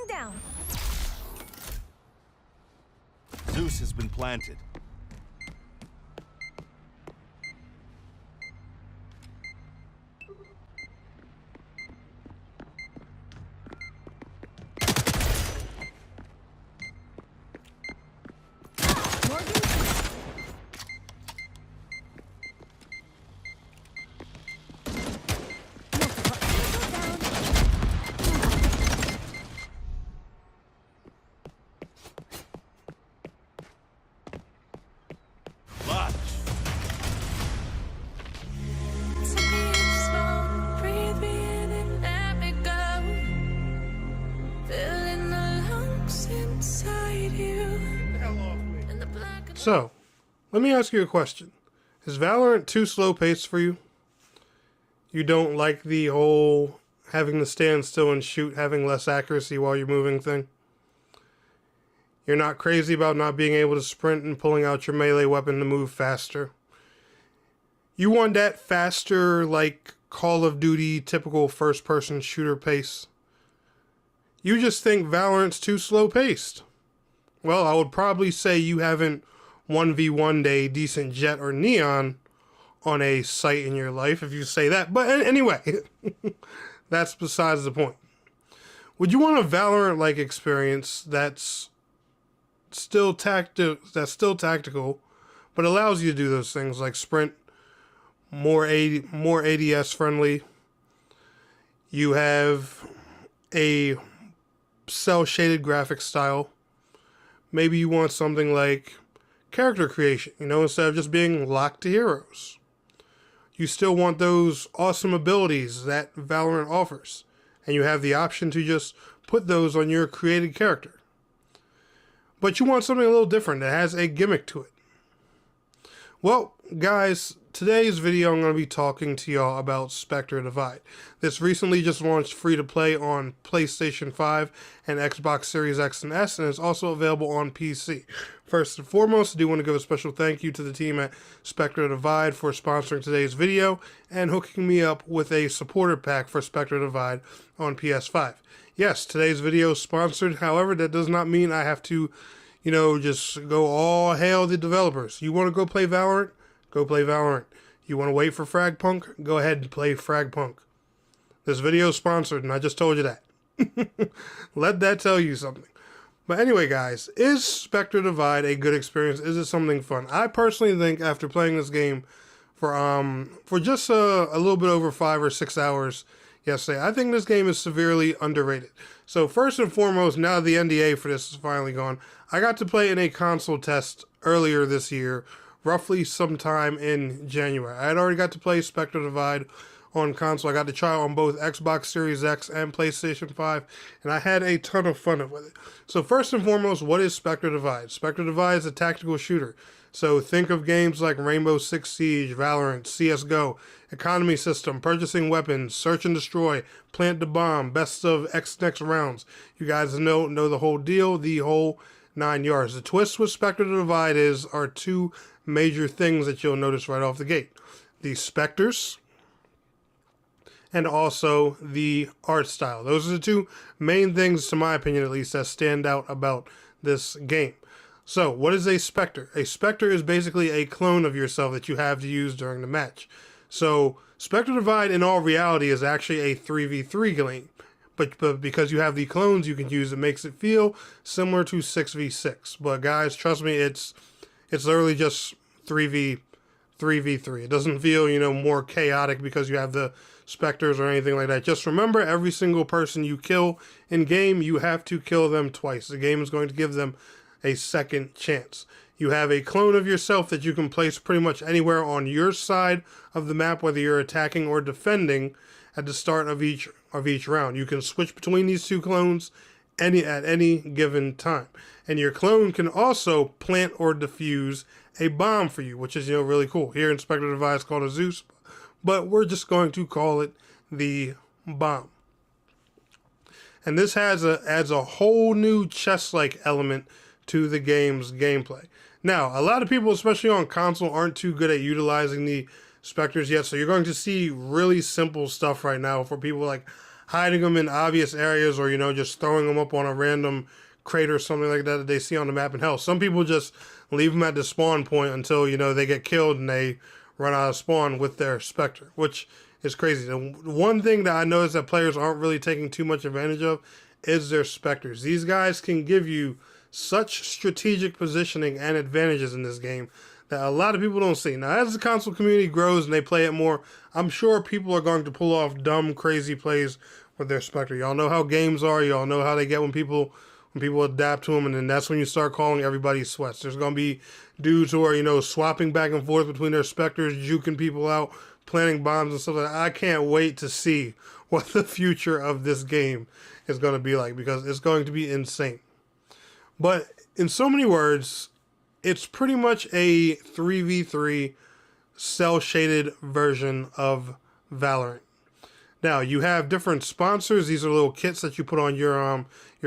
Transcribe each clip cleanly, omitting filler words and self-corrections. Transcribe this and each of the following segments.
Going down. Zeus has been planted. So, let me ask you a question. Is Valorant too slow-paced for you? You don't like the whole having to stand still and shoot, having less accuracy while you're moving thing? You're not crazy about not being able to sprint and pulling out your melee weapon to move faster? You want that faster, like Call of Duty typical first-person shooter pace? You just think Valorant's too slow-paced. Well, I would probably say you haven't 1v1'd a decent Jet or Neon on a site in your life, if you say that. But anyway, that's besides the point. Would you want a Valorant-like experience that's still tactical, but allows you to do those things like sprint, more ADS friendly? You have a cel-shaded graphic style. Maybe you want something like character creation, instead of just being locked to heroes. You still want those awesome abilities that Valorant offers, and you have the option to just put those on your created character. But you want something a little different that has a gimmick to it. Well, guys, today's video I'm going to be talking to y'all about Spectre Divide. This recently just launched free-to-play on PlayStation 5 and Xbox Series X and S, and is also available on PC. First and foremost, I do want to give a special thank you to the team at Spectre Divide for sponsoring today's video and hooking me up with a supporter pack for Spectre Divide on PS5. Yes, today's video is sponsored, however, that does not mean I have to, just go all hail the developers. You want to go play Valorant? Go play Valorant. You want to wait for fragpunk? Go ahead and play fragpunk. This video is sponsored, and I just told you that. Let that tell you something. But anyway, guys, is Spectre Divide a good experience? Is it something fun? I personally think after playing this game for just a little bit over 5 or 6 hours yesterday, I think this game is severely underrated. So first and foremost, now the NDA for this is finally gone, I got to play in a console test earlier this year, roughly sometime in January. I had already got to play Spectre Divide on console. I got to try it on both Xbox Series X and PlayStation 5, and I had a ton of fun with it. So first and foremost, what is Spectre Divide? Spectre Divide is a tactical shooter. So think of games like Rainbow Six Siege, Valorant, CSGO, economy system, purchasing weapons, search and destroy, plant the bomb, best of X next rounds. You guys know the whole deal, the whole 9 yards. The twist with Spectre Divide are two major things that you'll notice right off the gate. The Spectres, and also the art style. Those are the two main things, to my opinion at least, that stand out about this game. So, what is a Spectre? A Spectre is basically a clone of yourself that you have to use during the match. So, Spectre Divide in all reality is actually a 3v3 game. But because you have the clones you can use, it makes it feel similar to 6v6. But guys, trust me, it's literally just 3v3. It doesn't feel, more chaotic because you have the Spectres or anything like that. Just remember, every single person you kill in game, you have to kill them twice. The game is going to give them a second chance. You have a clone of yourself that you can place pretty much anywhere on your side of the map, whether you're attacking or defending at the start of each round. You can switch between these two clones at any given time. And your clone can also plant or defuse a bomb for you, which is, really cool. Here in Spectre Divide, it's called a Zeus, but we're just going to call it the bomb. And this adds a whole new chess-like element to the game's gameplay. Now, a lot of people, especially on console, aren't too good at utilizing the Spectres yet, so you're going to see really simple stuff right now for people like, hiding them in obvious areas, or, you know, just throwing them up on a random crate or something like that they see on the map. And hell, some people just leave them at the spawn point until, you know, they get killed and they run out of spawn with their Spectre, which is crazy. The one thing that I noticed that players aren't really taking too much advantage of is their Spectres. These guys can give you such strategic positioning and advantages in this game that a lot of people don't see. Now, as the console community grows and they play it more, I'm sure people are going to pull off dumb, crazy plays with their Spectre. Y'all know how games are. Y'all know how they get when people adapt to them, and then that's when you start calling everybody sweats. There's going to be dudes who are, you know, swapping back and forth between their Spectres, juking people out, planting bombs and stuff like that. I can't wait to see what the future of this game is going to be like, because it's going to be insane. But in so many words, it's pretty much a 3v3 cel-shaded version of Valorant. Now, you have different sponsors. These are little kits that you put on your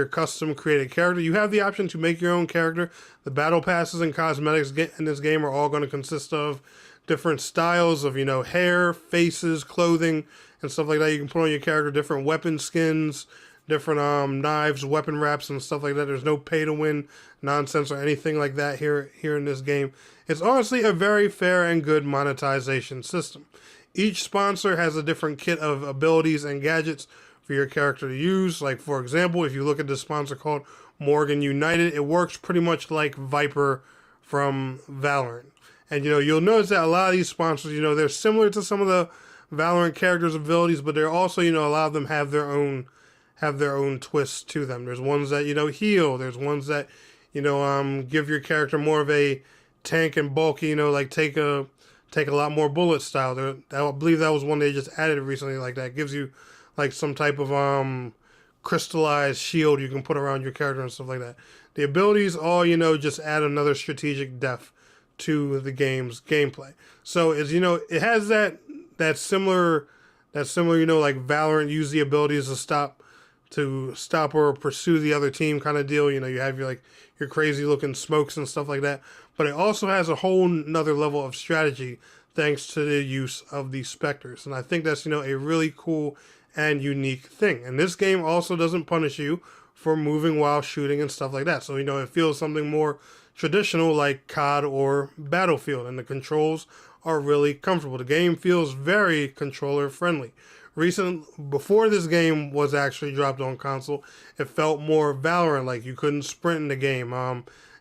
custom created character. You have the option to make your own character. The battle passes and cosmetics in this game are all going to consist of different styles of, you know, hair, faces, clothing, and stuff like that. You can put on your character different weapon skins, different knives, weapon wraps, and stuff like that. There's no pay-to-win nonsense or anything like that here in this game. It's honestly a very fair and good monetization system. Each sponsor has a different kit of abilities and gadgets for your character to use. Like, for example, if you look at this sponsor called Morgan United, it works pretty much like Viper from Valorant. And, you know, you'll notice that a lot of these sponsors, you know, they're similar to some of the Valorant characters' abilities, but they're also, you know, a lot of them have their own twists to them. There's ones that, you know, heal. There's ones that, you know, give your character more of a tank and bulky, you know, like take a lot more bullet style. I believe that was one they just added recently, like that. It gives you like some type of crystallized shield you can put around your character and stuff like that. The abilities all, you know, just add another strategic depth to the game's gameplay. So it's, you know, it has that similar, you know, like Valorant use the abilities to stop or pursue the other team kind of deal. You know, you have your crazy looking smokes and stuff like that. But it also has a whole nother level of strategy thanks to the use of the Spectres. And I think that's, you know, a really cool and unique thing. And this game also doesn't punish you for moving while shooting and stuff like that. So, you know, it feels something more traditional like COD or Battlefield. And the controls are really comfortable. The game feels very controller friendly. Before this game was actually dropped on console, it felt more Valorant, like you couldn't sprint in the game,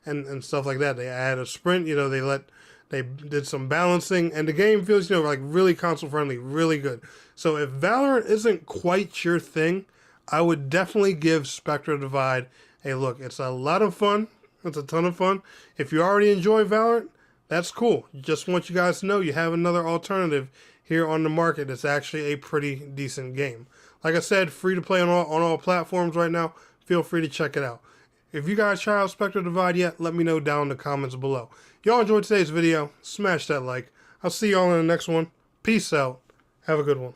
and stuff like that. They added a sprint, you know, they did some balancing, and the game feels, you know, like really console friendly, really good. So if Valorant isn't quite your thing, I would definitely give Spectre Divide a look. It's a lot of fun. It's a ton of fun. If you already enjoy Valorant, that's cool. Just want you guys to know you have another alternative here on the market. It's actually a pretty decent game. Like I said, free to play on all platforms right now. Feel free to check it out. If you guys try out Spectre Divide yet, let me know down in the comments below. Y'all enjoyed today's video, smash that like. I'll see y'all in the next one. Peace out. Have a good one.